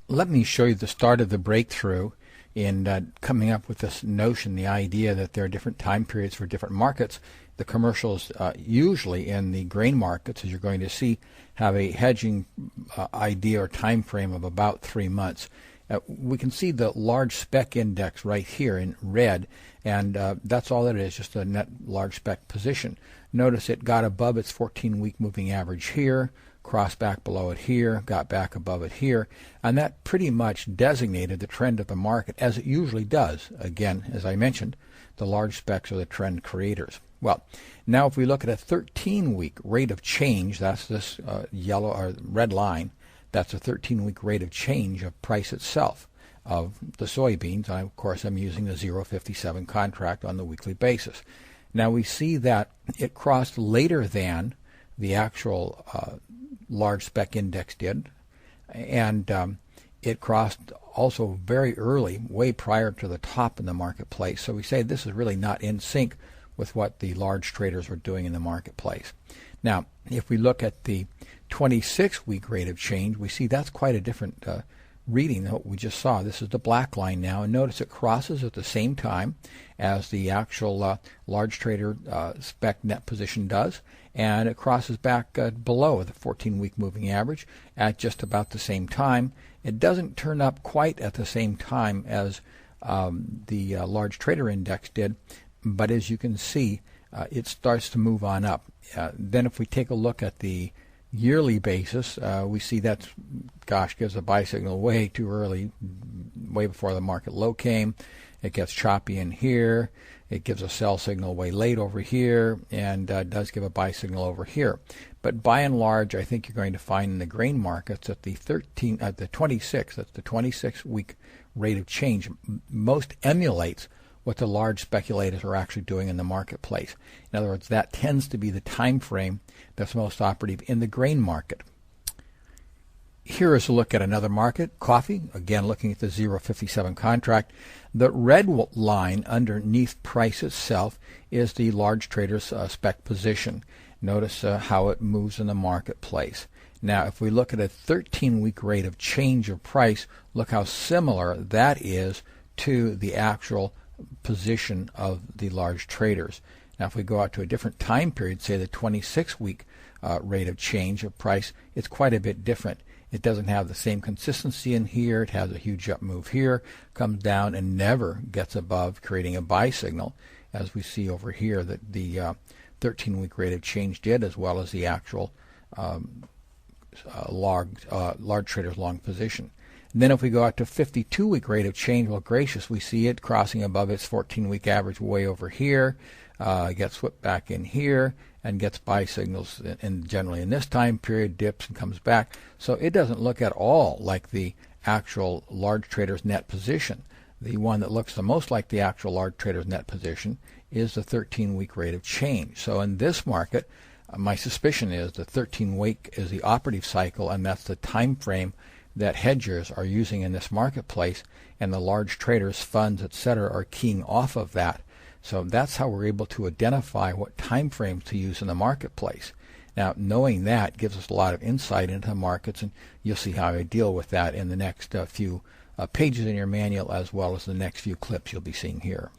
Let me show you the start of the breakthrough in coming up with this notion, the idea that there are different time periods for different markets. The commercials usually in the grain markets, as you're going to see, have a hedging idea or time frame of about 3 months. We can see the large spec index right here in red, and that's all it is, just a net large spec position. Notice it got above its 14-week moving average here, crossed back below it here, got back above it here, and that pretty much designated the trend of the market, as it usually does. Again, as I mentioned, the large specs are the trend creators. Well, now if we look at a 13-week rate of change, that's this yellow or red line, that's a 13-week rate of change of price itself of the soybeans. Of course, I'm using the 0.57 contract on the weekly basis. Now we see that it crossed later than the actual large spec index did, and it crossed also very early, way prior to the top in the marketplace. So we say this is really not in sync with what the large traders were doing in the marketplace. Now, if we look at the 26-week rate of change, we see that's quite a different reading than what we just saw. This is the black line now, and notice it crosses at the same time as the actual large trader spec net position does, and it crosses back below the 14-week moving average at just about the same time. It doesn't turn up quite at the same time as the large trader index did, but as you can see, it starts to move on up. Then if we take a look at the yearly basis, we see that's, gives a buy signal way too early, way before the market low came. It gets choppy in here. It gives a sell signal way late over here, and does give a buy signal over here. But by and large, I think you're going to find in the grain markets that the 26-week rate of change most emulates what the large speculators are actually doing in the marketplace. In other words, that tends to be the time frame that's most operative in the grain market. Here is a look at another market, coffee. Again, looking at the 0.57 contract. The red line underneath price itself is the large trader's spec position. Notice how it moves in the marketplace. Now, if we look at a 13-week rate of change of price, look how similar that is to the actual position of the large traders. Now, if we go out to a different time period, say the 26-week rate of change of price, it's quite a bit different. It doesn't have the same consistency in here. It has a huge up move here, comes down and never gets above, creating a buy signal, as we see over here that the 13-week rate of change did, as well as the actual large traders long position. And then if we go out to 52-week rate of change, well, gracious, we see it crossing above its 14-week average way over here, gets whipped back in here, and gets buy signals, and generally in this time period dips and comes back. So it doesn't look at all like the actual large trader's net position. The one that looks the most like the actual large trader's net position is the 13-week rate of change. So in this market, my suspicion is the 13-week is the operative cycle, and that's the time frame that hedgers are using in this marketplace, and the large traders, funds, etc., are keying off of that. So that's how we're able to identify what time frames to use in the marketplace. Now, knowing that gives us a lot of insight into the markets, and you'll see how I deal with that in the next few pages in your manual, as well as the next few clips you'll be seeing here.